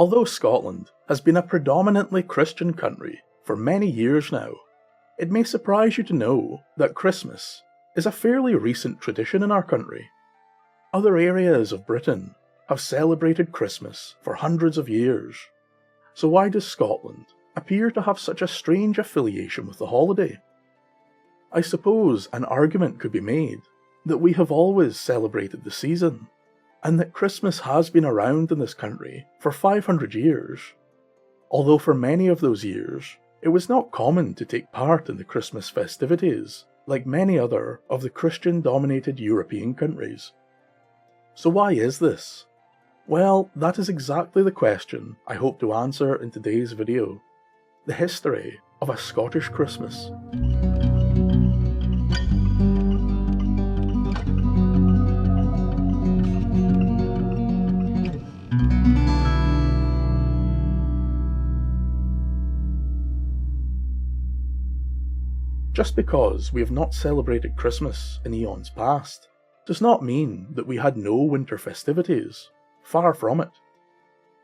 Although Scotland has been a predominantly Christian country for many years now, it may surprise you to know that Christmas is a fairly recent tradition in our country. Other areas of Britain have celebrated Christmas for hundreds of years, so why does Scotland appear to have such a strange affiliation with the holiday? I suppose an argument could be made that we have always celebrated the season, and that Christmas has been around in this country for 500 years, although for many of those years it was not common to take part in the Christmas festivities like many other of the Christian-dominated European countries. So why is this? Well, that is exactly the question I hope to answer in today's video: the history of a Scottish Christmas. Just because we have not celebrated Christmas in eons past does not mean that we had no winter festivities. Far from it.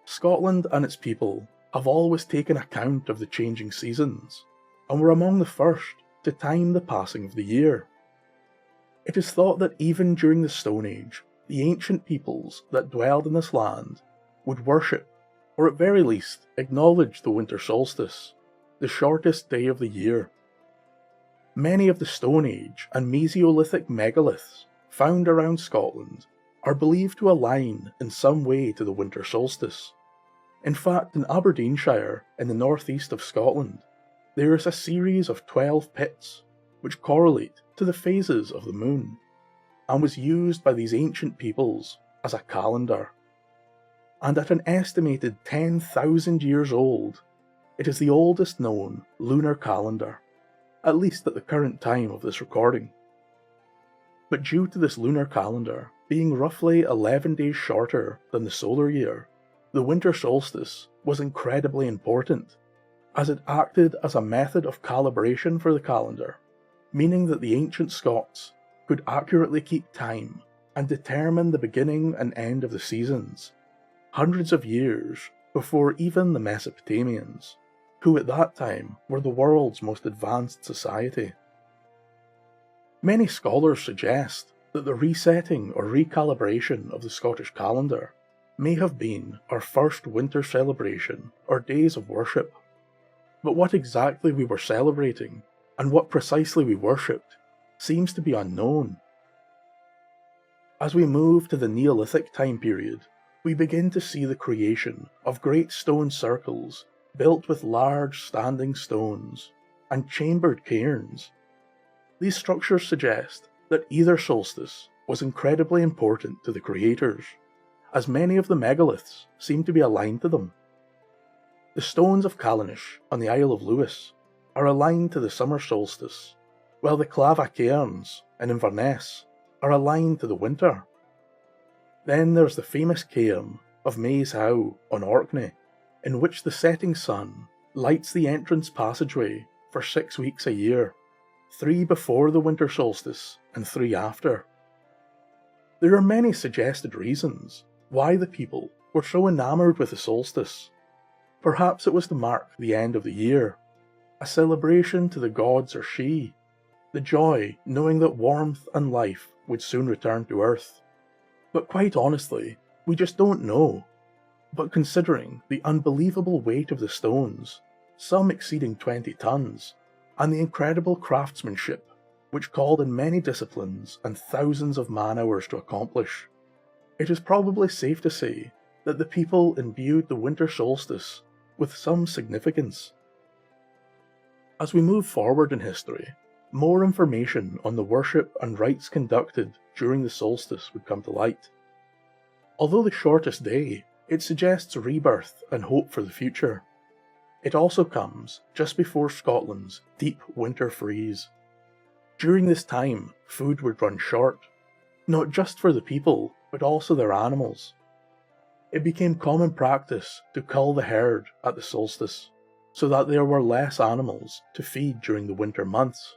Scotland and its people have always taken account of the changing seasons, and were among the first to time the passing of the year. It is thought that even during the Stone Age, the ancient peoples that dwelled in this land would worship, or at very least acknowledge, the winter solstice, the shortest day of the year. Many of the Stone Age and Mesolithic megaliths found around Scotland are believed to align in some way to the winter solstice. In fact, in Aberdeenshire, in the northeast of Scotland, there is a series of 12 pits which correlate to the phases of the moon, and was used by these ancient peoples as a calendar. And at an estimated 10,000 years old, it is the oldest known lunar calendar, at least at the current time of this recording. But due to this lunar calendar being roughly 11 days shorter than the solar year, the winter solstice was incredibly important, as it acted as a method of calibration for the calendar, meaning that the ancient Scots could accurately keep time and determine the beginning and end of the seasons, hundreds of years before even the Mesopotamians, who at that time were the world's most advanced society. Many scholars suggest that the resetting or recalibration of the Scottish calendar may have been our first winter celebration or days of worship. But what exactly we were celebrating, and what precisely we worshipped, seems to be unknown. As we move to the Neolithic time period, we begin to see the creation of great stone circles built with large standing stones and chambered cairns. These structures suggest that either solstice was incredibly important to the creators, as many of the megaliths seem to be aligned to them. The stones of Callanish on the Isle of Lewis are aligned to the summer solstice, while the Clava cairns in Inverness are aligned to the winter. Then there's the famous cairn of Maes Howe on Orkney, in which the setting sun lights the entrance passageway for 6 weeks a year, 3 before the winter solstice and 3 after. There are many suggested reasons why the people were so enamoured with the solstice. Perhaps it was to mark the end of the year, a celebration to the gods or Sidhe, the joy knowing that warmth and life would soon return to Earth. But quite honestly, we just don't know. But considering the unbelievable weight of the stones, some exceeding 20 tons, and the incredible craftsmanship, which called in many disciplines and thousands of man-hours to accomplish, it is probably safe to say that the people imbued the winter solstice with some significance. As we move forward in history, more information on the worship and rites conducted during the solstice would come to light. Although the shortest day, it suggests rebirth and hope for the future. It also comes just before Scotland's deep winter freeze. During this time, food would run short, not just for the people, but also their animals. It became common practice to cull the herd at the solstice, so that there were less animals to feed during the winter months.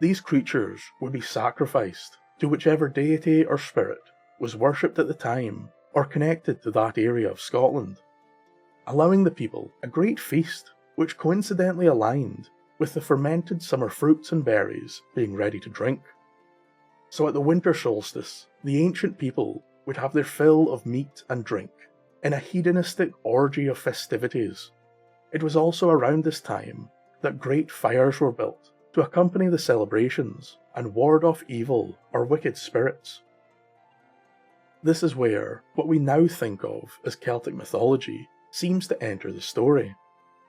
These creatures would be sacrificed to whichever deity or spirit was worshipped at the time or connected to that area of Scotland, allowing the people a great feast which coincidentally aligned with the fermented summer fruits and berries being ready to drink. So at the winter solstice, the ancient people would have their fill of meat and drink in a hedonistic orgy of festivities. It was also around this time that great fires were built to accompany the celebrations and ward off evil or wicked spirits. This is where what we now think of as Celtic mythology seems to enter the story.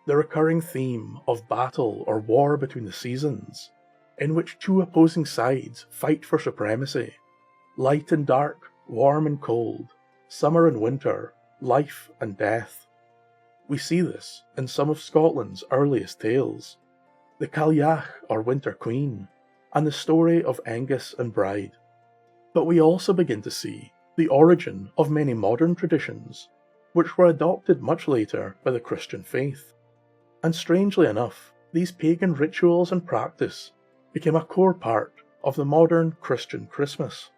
The recurring theme of battle or war between the seasons, in which two opposing sides fight for supremacy. Light and dark, warm and cold, summer and winter, life and death. We see this in some of Scotland's earliest tales, the Cailleach or Winter Queen, and the story of Angus and Bride. But we also begin to see the origin of many modern traditions, which were adopted much later by the Christian faith. And strangely enough, these pagan rituals and practice became a core part of the modern Christian Christmas.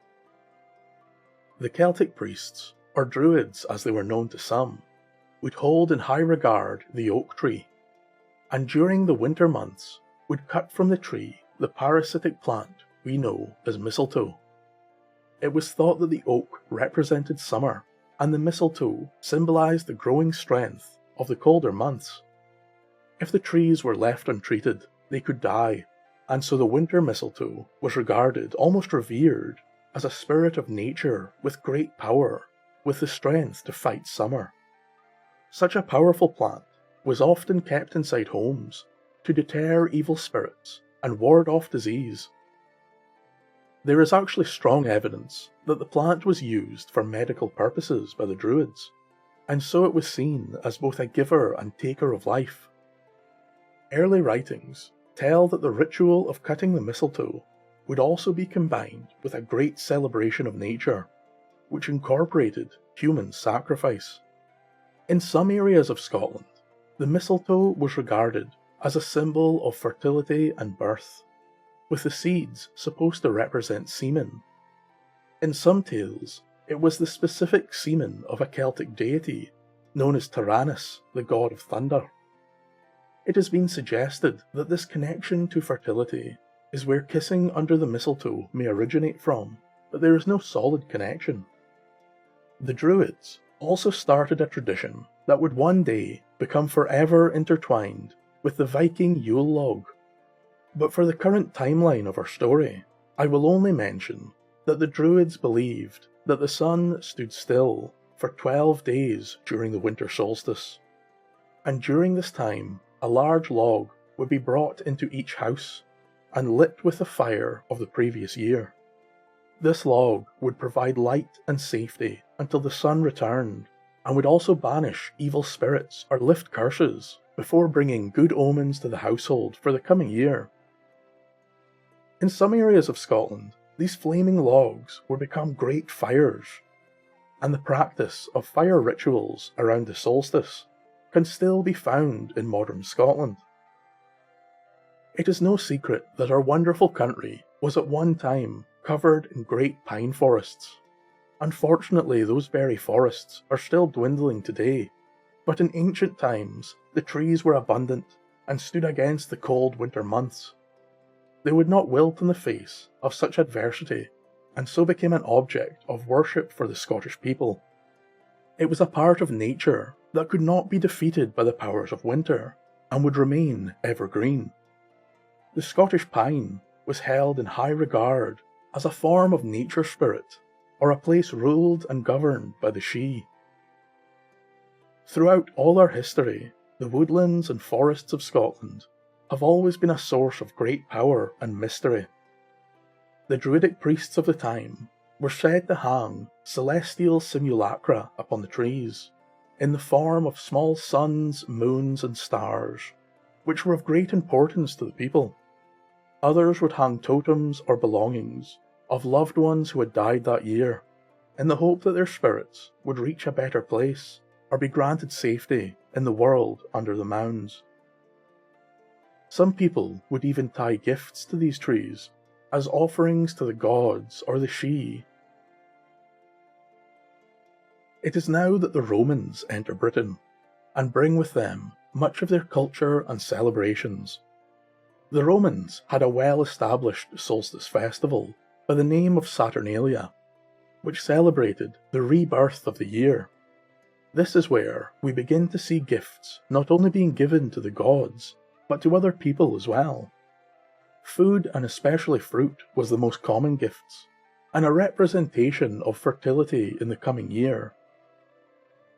The Celtic priests, or Druids as they were known to some, would hold in high regard the oak tree, and during the winter months would cut from the tree the parasitic plant we know as mistletoe. It was thought that the oak represented summer, and the mistletoe symbolised the growing strength of the colder months. If the trees were left untreated, they could die, and so the winter mistletoe was regarded, almost revered, as a spirit of nature with great power, with the strength to fight summer. Such a powerful plant was often kept inside homes to deter evil spirits and ward off disease. There is actually strong evidence that the plant was used for medical purposes by the Druids, and so it was seen as both a giver and taker of life. Early writings tell that the ritual of cutting the mistletoe would also be combined with a great celebration of nature, which incorporated human sacrifice. In some areas of Scotland, the mistletoe was regarded as a symbol of fertility and birth, with the seeds supposed to represent semen. In some tales, it was the specific semen of a Celtic deity known as Tyrannus, the god of thunder. It has been suggested that this connection to fertility is where kissing under the mistletoe may originate from, but there is no solid connection. The Druids also started a tradition that would one day become forever intertwined with the Viking Yule log. But for the current timeline of our story, I will only mention that the Druids believed that the sun stood still for 12 days during the winter solstice, and during this time a large log would be brought into each house and lit with the fire of the previous year. This log would provide light and safety until the sun returned, and would also banish evil spirits or lift curses before bringing good omens to the household for the coming year. In some areas of Scotland, these flaming logs would become great fires, and the practice of fire rituals around the solstice can still be found in modern Scotland. It is no secret that our wonderful country was at one time covered in great pine forests. Unfortunately, those very forests are still dwindling today, but in ancient times the trees were abundant and stood against the cold winter months. They would not wilt in the face of such adversity, and so became an object of worship for the Scottish people. It was a part of nature that could not be defeated by the powers of winter, and would remain evergreen. The Scottish pine was held in high regard as a form of nature spirit, or a place ruled and governed by the Sidhe. Throughout all our history, the woodlands and forests of Scotland have always been a source of great power and mystery. The Druidic priests of the time were said to hang celestial simulacra upon the trees, in the form of small suns, moons, and stars, which were of great importance to the people. Others would hang totems or belongings of loved ones who had died that year, in the hope that their spirits would reach a better place or be granted safety in the world under the mounds. Some people would even tie gifts to these trees as offerings to the gods or the Sidhe. It is now that the Romans enter Britain, and bring with them much of their culture and celebrations. The Romans had a well-established solstice festival by the name of Saturnalia, which celebrated the rebirth of the year. This is where we begin to see gifts not only being given to the gods, but to other people as well. Food, and especially fruit, was the most common gifts, and a representation of fertility in the coming year.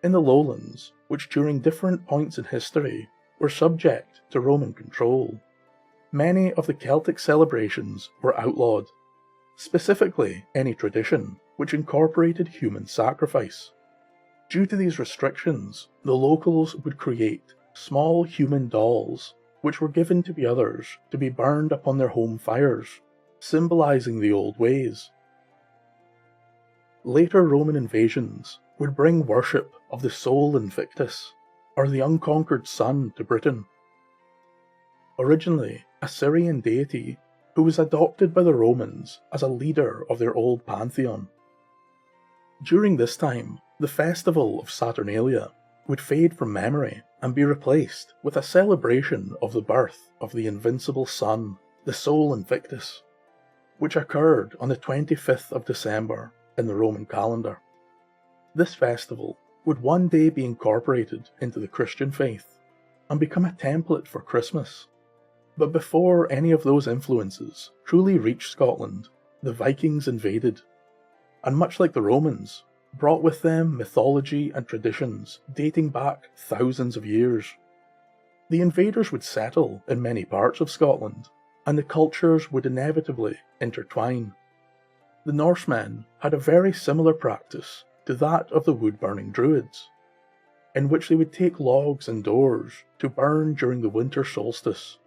In the lowlands, which during different points in history were subject to Roman control, many of the Celtic celebrations were outlawed, specifically any tradition which incorporated human sacrifice. Due to these restrictions, the locals would create small human dolls which were given to the others to be burned upon their home fires, symbolizing the old ways. Later Roman invasions would bring worship of the Sol Invictus, or the unconquered sun, to Britain. Originally a Syrian deity who was adopted by the Romans as a leader of their old pantheon. During this time, the festival of Saturnalia would fade from memory and be replaced with a celebration of the birth of the invincible sun, the Sol Invictus, which occurred on the 25th of December in the Roman calendar. This festival would one day be incorporated into the Christian faith and become a template for Christmas. But before any of those influences truly reached Scotland, the Vikings invaded, and much like the Romans, brought with them mythology and traditions dating back thousands of years. The invaders would settle in many parts of Scotland, and the cultures would inevitably intertwine. The Norsemen had a very similar practice to that of the wood-burning Druids, in which they would take logs indoors to burn during the winter solstice.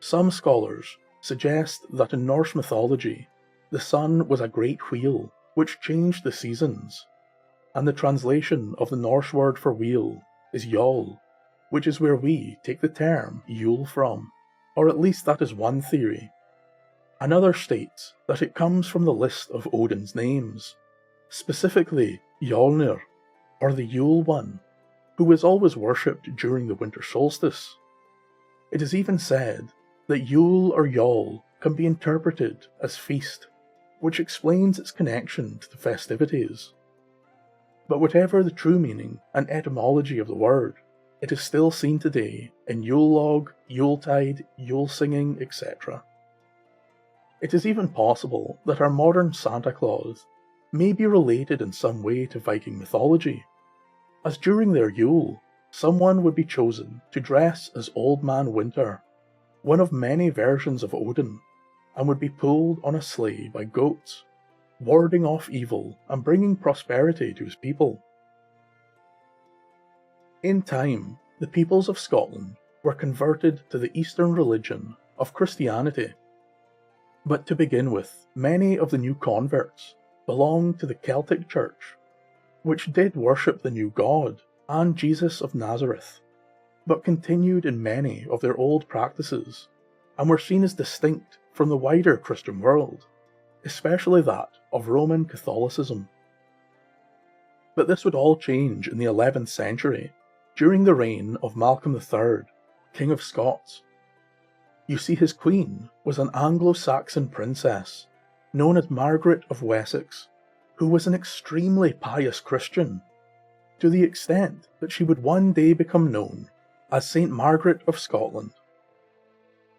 Some scholars suggest that in Norse mythology, the sun was a great wheel which changed the seasons, and the translation of the Norse word for wheel is Yule, which is where we take the term Yule from, or at least that is one theory. Another states that it comes from the list of Odin's names, specifically Yolnir, or the Yule One, who is always worshipped during the winter solstice. It is even said that Yule or Yule can be interpreted as feast, which explains its connection to the festivities. But whatever the true meaning and etymology of the word, it is still seen today in Yule log, Yuletide, Yule singing, etc. It is even possible that our modern Santa Claus may be related in some way to Viking mythology, as during their Yule, someone would be chosen to dress as Old Man Winter, one of many versions of Odin, and would be pulled on a sleigh by goats, warding off evil and bringing prosperity to his people. In time, the peoples of Scotland were converted to the Eastern religion of Christianity. But to begin with, many of the new converts belonged to the Celtic Church, which did worship the new God and Jesus of Nazareth, but continued in many of their old practices, and were seen as distinct from the wider Christian world, especially that of Roman Catholicism. But this would all change in the 11th century, during the reign of Malcolm III, King of Scots. You see, his queen was an Anglo-Saxon princess, known as Margaret of Wessex, who was an extremely pious Christian, to the extent that she would one day become known as Saint Margaret of Scotland.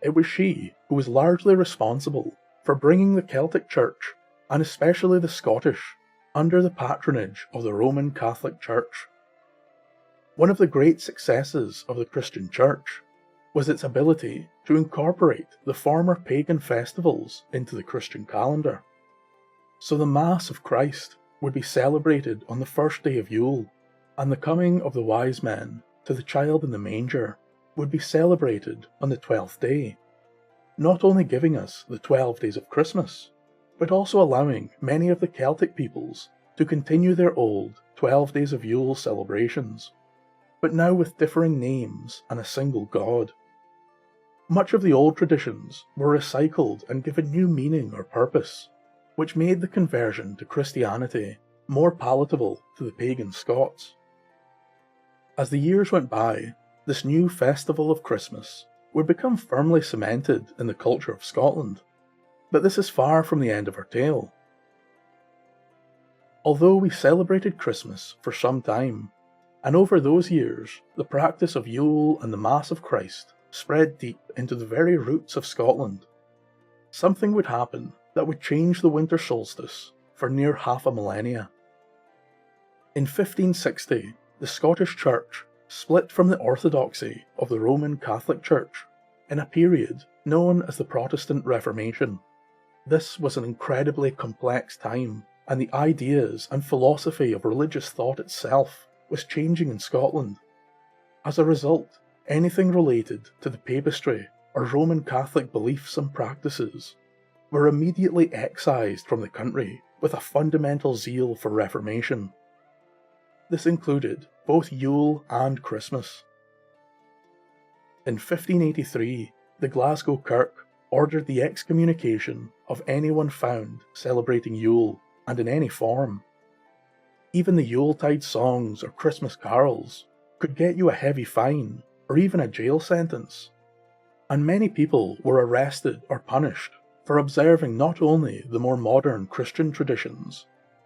It was she who was largely responsible for bringing the Celtic Church, and especially the Scottish, under the patronage of the Roman Catholic Church. One of the great successes of the Christian Church was its ability to incorporate the former pagan festivals into the Christian calendar. So the Mass of Christ would be celebrated on the first day of Yule, and the coming of the wise men to the child in the manger would be celebrated on the 12th day, not only giving us the 12 days of Christmas, but also allowing many of the Celtic peoples to continue their old 12 days of Yule celebrations, but now with differing names and a single god. Much of the old traditions were recycled and given new meaning or purpose, which made the conversion to Christianity more palatable to the pagan Scots. As the years went by, this new festival of Christmas would become firmly cemented in the culture of Scotland, but this is far from the end of our tale. Although we celebrated Christmas for some time, and over those years the practice of Yule and the Mass of Christ spread deep into the very roots of Scotland, something would happen that would change the winter solstice for near half a millennia. In 1560, the Scottish Church split from the orthodoxy of the Roman Catholic Church in a period known as the Protestant Reformation. This was an incredibly complex time, and the ideas and philosophy of religious thought itself was changing in Scotland. As a result, anything related to the papistry or Roman Catholic beliefs and practices were immediately excised from the country with a fundamental zeal for Reformation. This included both Yule and Christmas. In 1583, the Glasgow Kirk ordered the excommunication of anyone found celebrating Yule, and in any form. Even the Yuletide songs or Christmas carols could get you a heavy fine or even a jail sentence, and many people were arrested or punished for observing not only the more modern Christian traditions,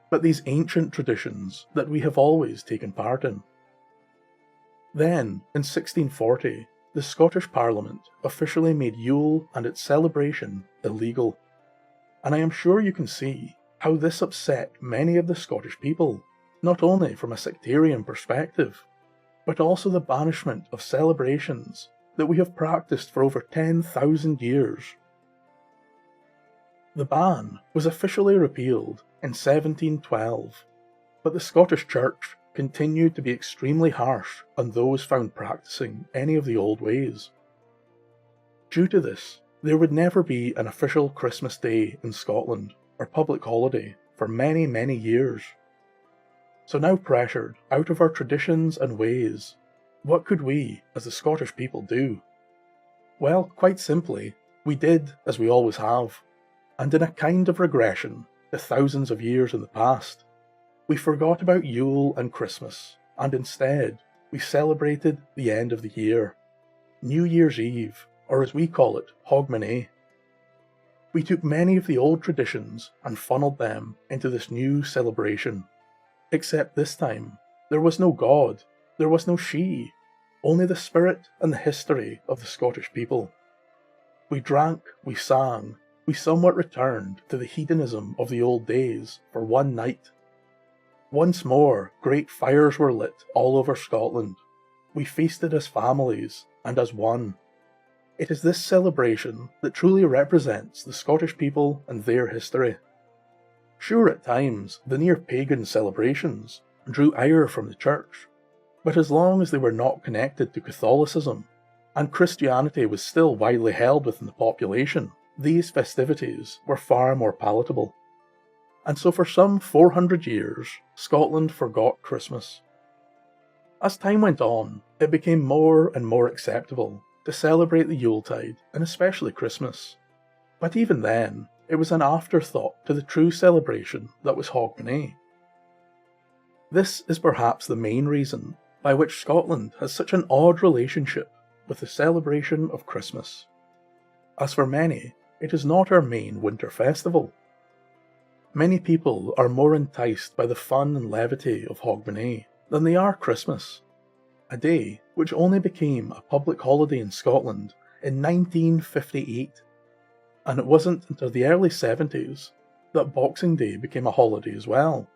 but these ancient traditions that we have always taken part in. Then, in 1640, the Scottish Parliament officially made Yule and its celebration illegal, and I am sure you can see how this upset many of the Scottish people, not only from a sectarian perspective, but also the banishment of celebrations that we have practiced for over 10,000 years. The ban was officially repealed in 1712, but the Scottish Church continued to be extremely harsh on those found practicing any of the old ways. Due to this, there would never be an official Christmas Day in Scotland, or public holiday, for many, many years. So now pressured out of our traditions and ways, what could we, as the Scottish people, do? Well, quite simply, we did as we always have, and in a kind of regression to thousands of years in the past, we forgot about Yule and Christmas, and instead we celebrated the end of the year, New Year's Eve, or as we call it, Hogmanay. We took many of the old traditions and funneled them into this new celebration. Except this time, there was no God, there was no she, only the spirit and the history of the Scottish people. We drank, we sang, we somewhat returned to the hedonism of the old days for one night. Once more, great fires were lit all over Scotland. We feasted as families and as one. It is this celebration that truly represents the Scottish people and their history. Sure, at times, the near pagan celebrations drew ire from the church, but as long as they were not connected to Catholicism, and Christianity was still widely held within the population, these festivities were far more palatable. And so for some 400 years, Scotland forgot Christmas. As time went on, it became more and more acceptable to celebrate the Yuletide, and especially Christmas. But even then, it was an afterthought to the true celebration that was Hogmanay. This is perhaps the main reason by which Scotland has such an odd relationship with the celebration of Christmas. As for many, it is not our main winter festival. Many people are more enticed by the fun and levity of Hogmanay than they are Christmas, a day which only became a public holiday in Scotland in 1958, and it wasn't until the early 70s that Boxing Day became a holiday as well.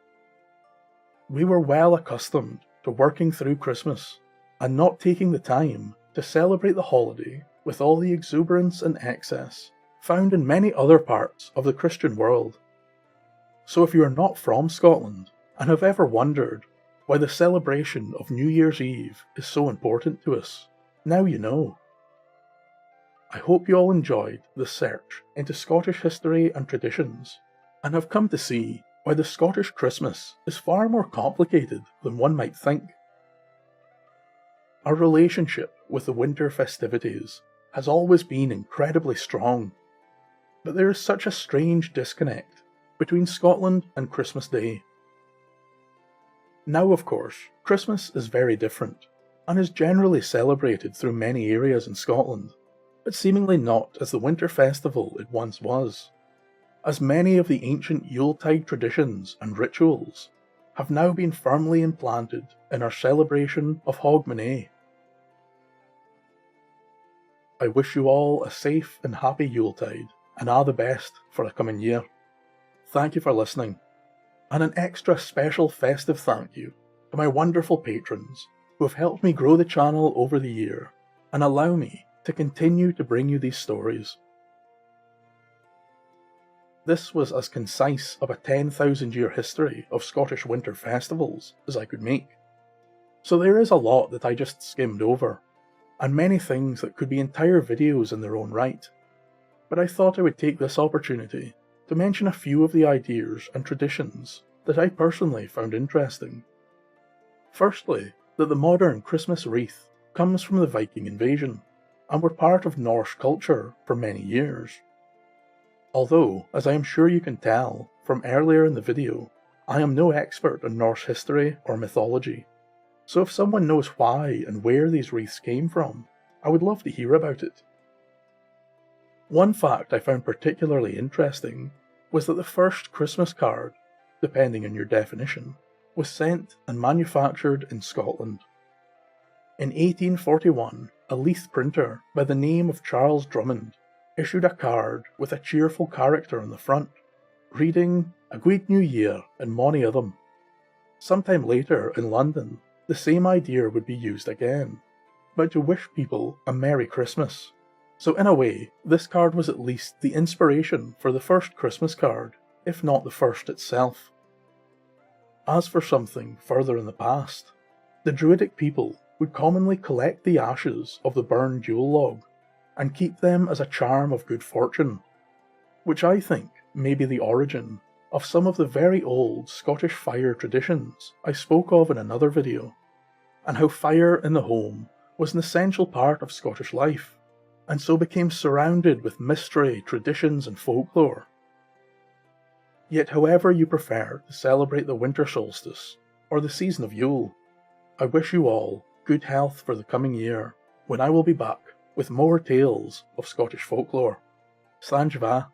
We were well accustomed to working through Christmas and not taking the time to celebrate the holiday with all the exuberance and excess found in many other parts of the Christian world. So if you are not from Scotland and have ever wondered why the celebration of New Year's Eve is so important to us, now you know. I hope you all enjoyed this search into Scottish history and traditions, and have come to see why the Scottish Christmas is far more complicated than one might think. Our relationship with the winter festivities has always been incredibly strong, but there is such a strange disconnect between Scotland and Christmas Day. Now, of course, Christmas is very different, and is generally celebrated through many areas in Scotland, but seemingly not as the winter festival it once was, as many of the ancient Yuletide traditions and rituals have now been firmly implanted in our celebration of Hogmanay. I wish you all a safe and happy Yuletide, and all the best for the coming year. Thank you for listening, and an extra special festive thank you to my wonderful patrons who have helped me grow the channel over the year and allow me to continue to bring you these stories. This was as concise of a 10,000-year history of Scottish winter festivals as I could make, so there is a lot that I just skimmed over, and many things that could be entire videos in their own right, but I thought I would take this opportunity to mention a few of the ideas and traditions that I personally found interesting. Firstly, that the modern Christmas wreath comes from the Viking invasion, and were part of Norse culture for many years. Although, as I am sure you can tell from earlier in the video, I am no expert in Norse history or mythology, so if someone knows why and where these wreaths came from, I would love to hear about it. One fact I found particularly interesting was that the first Christmas card, depending on your definition, was sent and manufactured in Scotland. In 1841, a Leith printer by the name of Charles Drummond issued a card with a cheerful character on the front, reading, "A Good New Year and mony of them." Sometime later in London, the same idea would be used again, but to wish people a Merry Christmas. So in a way, this card was at least the inspiration for the first Christmas card, if not the first itself. As for something further in the past, the Druidic people would commonly collect the ashes of the burned Yule log and keep them as a charm of good fortune, which I think may be the origin of some of the very old Scottish fire traditions I spoke of in another video, and how fire in the home was an essential part of Scottish life, and so became surrounded with mystery, traditions and folklore. Yet however you prefer to celebrate the winter solstice or the season of Yule, I wish you all good health for the coming year, when I will be back with more tales of Scottish folklore. Slán va.